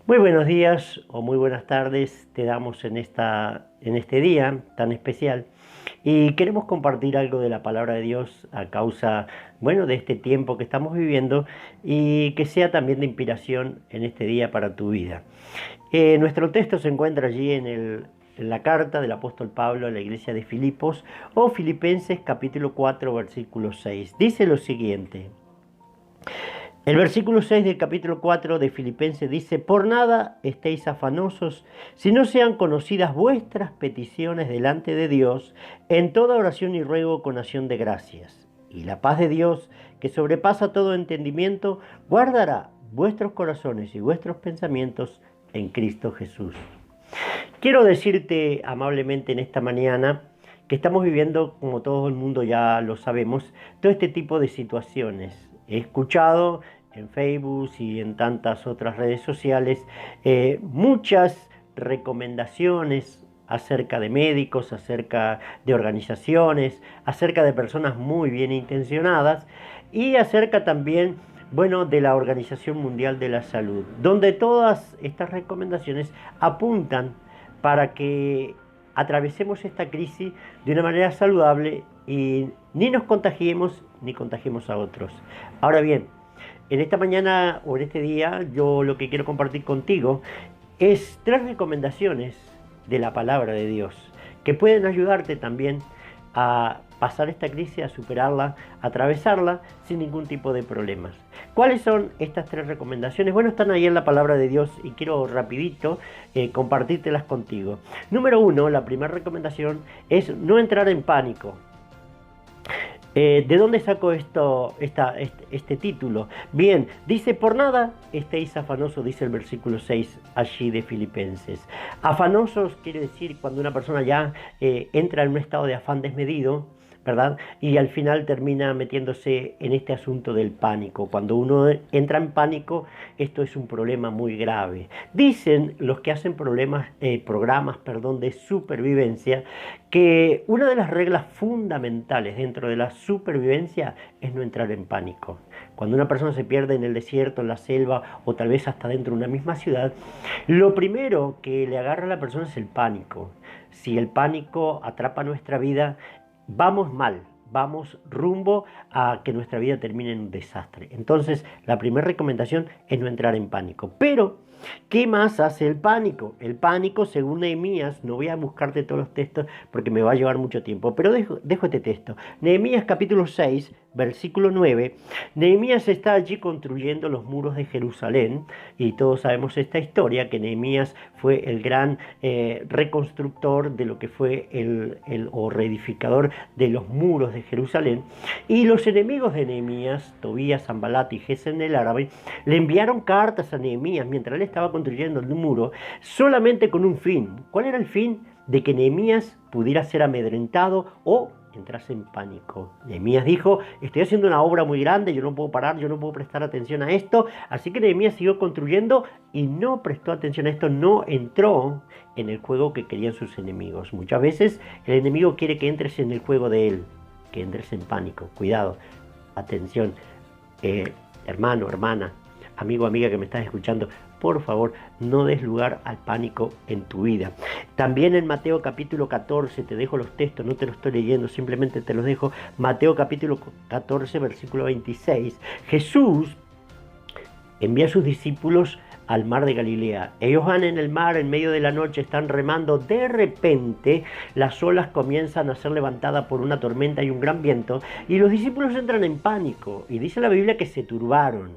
Muy buenos días o muy buenas tardes te damos en este día tan especial y queremos compartir algo de la palabra de Dios a causa, bueno, de este tiempo que estamos viviendo y que sea también de inspiración en este día para tu vida. Nuestro texto se encuentra allí en la carta del apóstol Pablo a la iglesia de Filipos o Filipenses capítulo 4 versículo 6. Dice lo siguiente. El versículo 6 del capítulo 4 de Filipenses dice: Por nada estéis afanosos, si no sean conocidas vuestras peticiones delante de Dios, en toda oración y ruego con acción de gracias. Y la paz de Dios, que sobrepasa todo entendimiento, guardará vuestros corazones y vuestros pensamientos en Cristo Jesús. Quiero decirte amablemente en esta mañana que estamos viviendo, como todo el mundo ya lo sabemos, todo este tipo de situaciones. He escuchado en Facebook y en tantas otras redes sociales muchas recomendaciones acerca de médicos, acerca de organizaciones, acerca de personas muy bien intencionadas y acerca también, bueno, de la Organización Mundial de la Salud, donde todas estas recomendaciones apuntan para que atravesemos esta crisis de una manera saludable y ni nos contagiemos ni contagiemos a otros. Ahora bien, en esta mañana o en este día yo lo que quiero compartir contigo es 3 recomendaciones de la palabra de Dios que pueden ayudarte también a pasar esta crisis, a superarla, a atravesarla sin ningún tipo de problemas. ¿Cuáles son estas 3 recomendaciones? Bueno, están ahí en la palabra de Dios y quiero rapidito compartírtelas contigo. Número 1, la primera recomendación es no entrar en pánico. ¿De dónde saco este título? Bien, dice: por nada estéis afanosos, dice el versículo 6 allí de Filipenses. Afanosos quiere decir cuando una persona ya entra en un estado de afán desmedido, ¿verdad? Y al final termina metiéndose en este asunto del pánico. Cuando uno entra en pánico, esto es un problema muy grave. Dicen los que hacen programas de supervivencia, que una de las reglas fundamentales dentro de la supervivencia es no entrar en pánico. Cuando una persona se pierde en el desierto, en la selva o tal vez hasta dentro de una misma ciudad, lo primero que le agarra a la persona es el pánico. Si el pánico atrapa nuestra vida, vamos mal, vamos rumbo a que nuestra vida termine en un desastre. Entonces, la primera recomendación es no entrar en pánico. Pero, ¿qué más hace el pánico? El pánico, según Nehemías, no voy a buscarte todos los textos porque me va a llevar mucho tiempo, pero dejo este texto. Nehemías capítulo 6, versículo 9. Nehemías está allí construyendo los muros de Jerusalén y todos sabemos esta historia, que Nehemías fue el gran reconstructor de lo que fue o reedificador de los muros de Jerusalén. Y los enemigos de Nehemías, Tobías, Sanbalat y Gesem el árabe, le enviaron cartas a Nehemías mientras él estaba construyendo el muro, solamente con un fin. ¿Cuál era el fin? De que Nehemías pudiera ser amedrentado o entrase en pánico. Nehemías dijo: estoy haciendo una obra muy grande, yo no puedo parar, yo no puedo prestar atención a esto. Así que Nehemías siguió construyendo y no prestó atención a esto, no entró en el juego que querían sus enemigos. Muchas veces el enemigo quiere que entres en el juego de él, que entres en pánico. Cuidado, atención, hermano, hermana, amigo, amiga que me estás escuchando, por favor, no des lugar al pánico en tu vida. También en Mateo capítulo 14, te dejo los textos, no te los estoy leyendo, simplemente te los dejo. Mateo capítulo 14, versículo 26. Jesús envía a sus discípulos al mar de Galilea. Ellos van en el mar en medio de la noche, están remando. De repente las olas comienzan a ser levantadas por una tormenta y un gran viento, y los discípulos entran en pánico, y dice la Biblia que se turbaron.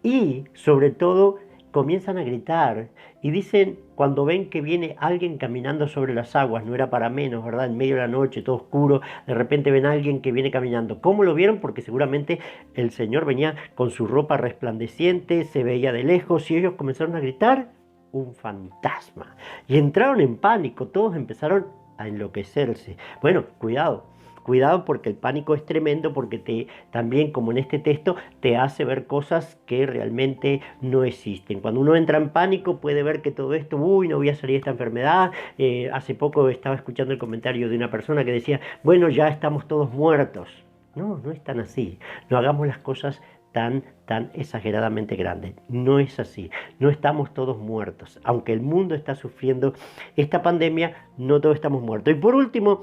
Y sobre todo comienzan a gritar y dicen, cuando ven que viene alguien caminando sobre las aguas, no era para menos, ¿verdad? En medio de la noche, todo oscuro, de repente ven a alguien que viene caminando. ¿Cómo lo vieron? Porque seguramente el Señor venía con su ropa resplandeciente, se veía de lejos, y ellos comenzaron a gritar: un fantasma. Y entraron en pánico, todos empezaron a enloquecerse. Bueno, cuidado. Cuidado, porque el pánico es tremendo, porque también, como en este texto, te hace ver cosas que realmente no existen. Cuando uno entra en pánico puede ver que todo esto, uy, no voy a salir de esta enfermedad. Hace poco estaba escuchando el comentario de una persona que decía: bueno, ya estamos todos muertos. No, no es tan así. No hagamos las cosas tan exageradamente grande. No es así. No estamos todos muertos. Aunque el mundo está sufriendo esta pandemia, no todos estamos muertos. Y por último,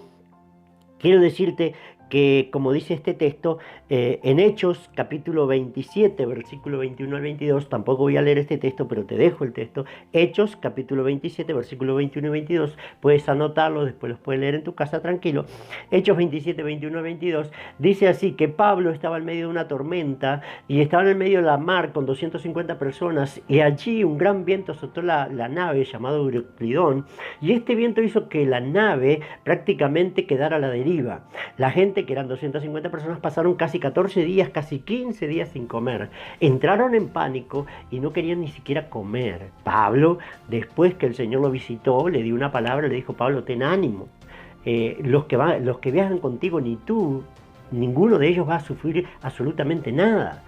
quiero decirte que, como dice este texto, en Hechos capítulo 27, versículo 21 al 22, tampoco voy a leer este texto, pero te dejo el texto. Hechos capítulo 27, versículo 21 y 22, puedes anotarlo, después los puedes leer en tu casa tranquilo. Hechos 27, 21 al 22, dice así, que Pablo estaba en medio de una tormenta y estaba en el medio de la mar con 250 personas, y allí un gran viento azotó la nave llamado Euroclidón, y este viento hizo que la nave prácticamente quedara a la deriva. La gente, que eran 250 personas, pasaron casi 14 días, casi 15 días sin comer. Entraron en pánico y no querían ni siquiera comer. Pablo, después que el Señor lo visitó, le dio una palabra, le dijo: Pablo, ten ánimo. Los que viajan contigo, ni tú, ninguno de ellos va a sufrir absolutamente nada.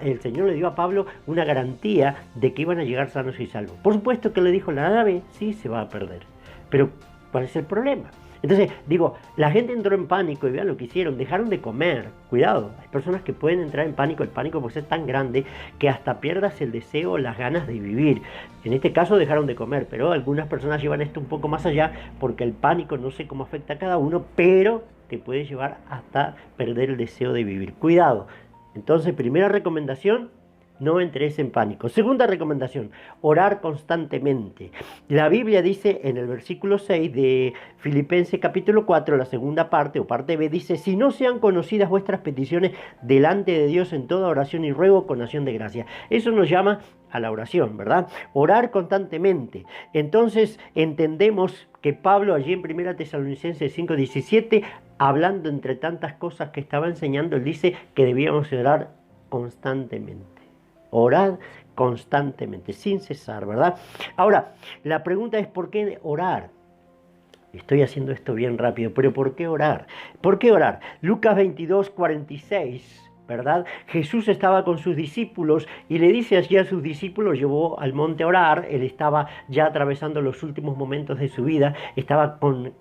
El Señor le dio a Pablo una garantía de que iban a llegar sanos y salvos. Por supuesto que le dijo: la nave sí se va a perder. Pero, ¿cuál es el problema? Entonces, digo, la gente entró en pánico y vean lo que hicieron, dejaron de comer. Cuidado, hay personas que pueden entrar en pánico, el pánico puede ser tan grande que hasta pierdas el deseo, las ganas de vivir. En este caso dejaron de comer, pero algunas personas llevan esto un poco más allá, porque el pánico no sé cómo afecta a cada uno, pero te puede llevar hasta perder el deseo de vivir. Cuidado. Entonces, primera recomendación: no entres en pánico. Segunda recomendación: orar constantemente. La Biblia dice en el versículo 6 de Filipenses capítulo 4, la segunda parte o parte B, dice: si no sean conocidas vuestras peticiones delante de Dios en toda oración y ruego con acción de gracia. Eso nos llama a la oración, ¿verdad? Orar constantemente. Entonces entendemos que Pablo allí en 1 Tesalonicenses 5:17, hablando entre tantas cosas que estaba enseñando, él dice que debíamos orar constantemente. Orad constantemente, sin cesar, ¿verdad? Ahora, la pregunta es: ¿por qué orar? Estoy haciendo esto bien rápido, pero ¿por qué orar? ¿Por qué orar? Lucas 22, 46, ¿verdad? Jesús estaba con sus discípulos y le dice allí a sus discípulos, llevó al monte a orar. Él estaba ya atravesando los últimos momentos de su vida, estaba con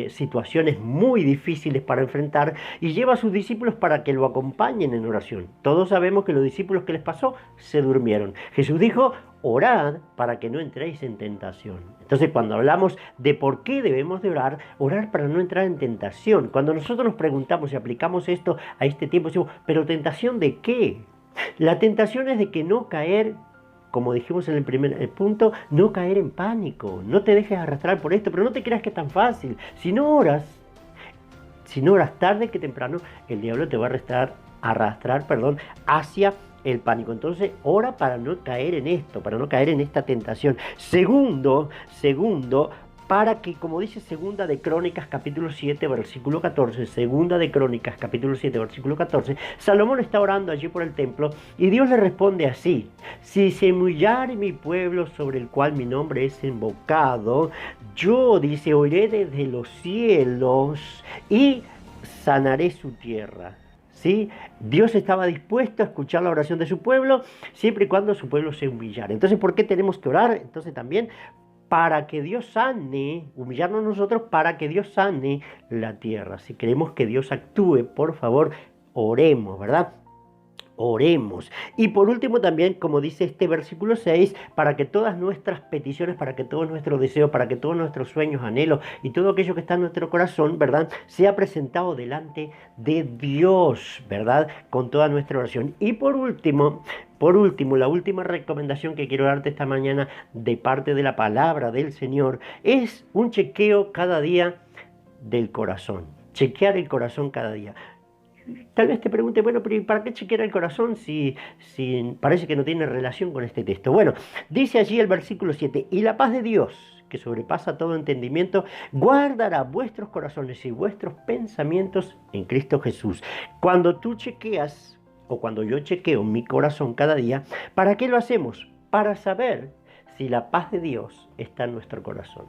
situaciones muy difíciles para enfrentar, y lleva a sus discípulos para que lo acompañen en oración. Todos sabemos que los discípulos, ¿qué les pasó? Se durmieron. Jesús dijo: orad para que no entréis en tentación. Entonces, cuando hablamos de por qué debemos de orar, orar para no entrar en tentación. Cuando nosotros nos preguntamos y aplicamos esto a este tiempo, decimos: ¿pero tentación de qué? La tentación es de que no caer, como dijimos en el primer punto, no caer en pánico. No te dejes arrastrar por esto, pero no te creas que es tan fácil. Si no oras tarde que temprano, el diablo te va a arrastrar hacia el pánico. Entonces, ora para no caer en esto, para no caer en esta tentación. Segundo, para que, como dice Segunda de Crónicas capítulo 7, versículo 14, Segunda de Crónicas capítulo 7, versículo 14, Salomón está orando allí por el templo y Dios le responde así: si se humillare mi pueblo sobre el cual mi nombre es invocado, yo, dice, oiré desde los cielos y sanaré su tierra. ¿Sí? Dios estaba dispuesto a escuchar la oración de su pueblo siempre y cuando su pueblo se humillara. Entonces, ¿por qué tenemos que orar? Entonces también para que Dios sane, humillarnos nosotros para que Dios sane la tierra. Si queremos que Dios actúe, por favor, oremos, ¿verdad? Oremos. Y por último también, como dice este versículo 6, para que todas nuestras peticiones, para que todos nuestros deseos, para que todos nuestros sueños, anhelos y todo aquello que está en nuestro corazón, ¿verdad?, sea presentado delante de Dios, ¿verdad?, con toda nuestra oración. Y por último, la última recomendación que quiero darte esta mañana de parte de la palabra del Señor es un chequeo cada día del corazón. Chequear el corazón cada día. Tal vez te pregunte: bueno, pero ¿y para qué chequear el corazón si parece que no tiene relación con este texto? Bueno, dice allí el versículo 7, y la paz de Dios, que sobrepasa todo entendimiento, guardará vuestros corazones y vuestros pensamientos en Cristo Jesús. Cuando tú chequeas, o cuando yo chequeo mi corazón cada día, ¿para qué lo hacemos? Para saber si la paz de Dios está en nuestro corazón.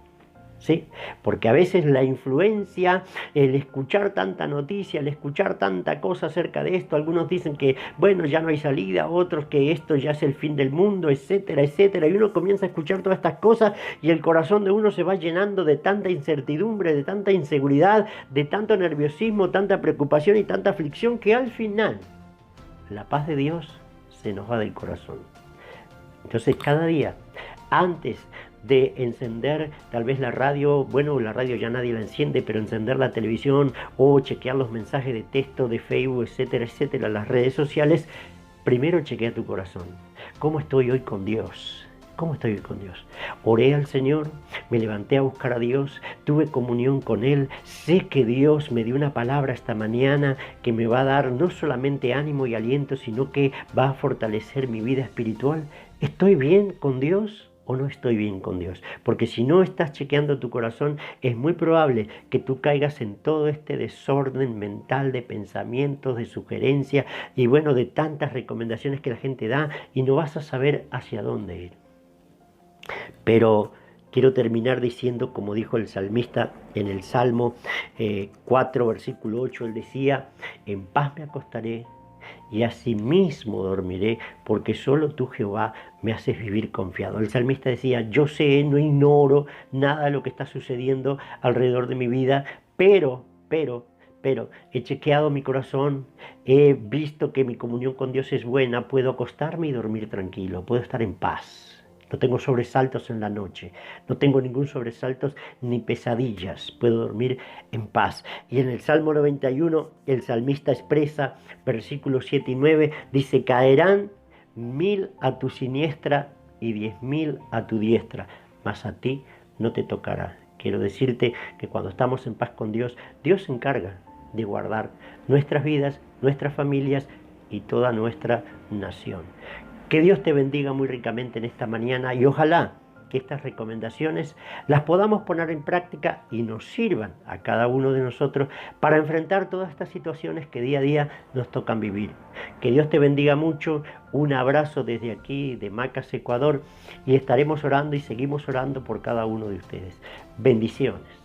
¿Sí? Porque a veces la influencia, el escuchar tanta noticia, el escuchar tanta cosa acerca de esto, algunos dicen que, bueno, ya no hay salida, otros que esto ya es el fin del mundo, etcétera, etcétera, y uno comienza a escuchar todas estas cosas y el corazón de uno se va llenando de tanta incertidumbre, de tanta inseguridad, de tanto nerviosismo, tanta preocupación y tanta aflicción, que al final la paz de Dios se nos va del corazón. Entonces cada día, antes de encender tal vez la radio, bueno, la radio ya nadie la enciende, pero encender la televisión o chequear los mensajes de texto de Facebook, etcétera, etcétera, las redes sociales, primero chequea tu corazón. ¿Cómo estoy hoy con Dios? ¿Cómo estoy hoy con Dios? Oré al Señor, me levanté a buscar a Dios, tuve comunión con Él, sé que Dios me dio una palabra esta mañana que me va a dar no solamente ánimo y aliento, sino que va a fortalecer mi vida espiritual. ¿Estoy bien con Dios o no estoy bien con Dios? Porque si no estás chequeando tu corazón, es muy probable que tú caigas en todo este desorden mental de pensamientos, de sugerencias y bueno, de tantas recomendaciones que la gente da y no vas a saber hacia dónde ir. Pero quiero terminar diciendo, como dijo el salmista en el Salmo 4, versículo 8, él decía, en paz me acostaré y asimismo dormiré, porque solo tú, Jehová, me haces vivir confiado. El salmista decía, yo sé, no ignoro nada de lo que está sucediendo alrededor de mi vida, pero, he chequeado mi corazón, he visto que mi comunión con Dios es buena, puedo acostarme y dormir tranquilo, puedo estar en paz. No tengo sobresaltos en la noche, no tengo ningún sobresaltos ni pesadillas, puedo dormir en paz. Y en el Salmo 91, el salmista expresa, versículos 7 y 9, dice, caerán 1000 a tu siniestra y 10.000 a tu diestra, mas a ti no te tocará. Quiero decirte que cuando estamos en paz con Dios, Dios se encarga de guardar nuestras vidas, nuestras familias y toda nuestra nación. Que Dios te bendiga muy ricamente en esta mañana y ojalá que estas recomendaciones las podamos poner en práctica y nos sirvan a cada uno de nosotros para enfrentar todas estas situaciones que día a día nos tocan vivir. Que Dios te bendiga mucho, un abrazo desde aquí de Macas, Ecuador, y estaremos orando y seguimos orando por cada uno de ustedes. Bendiciones.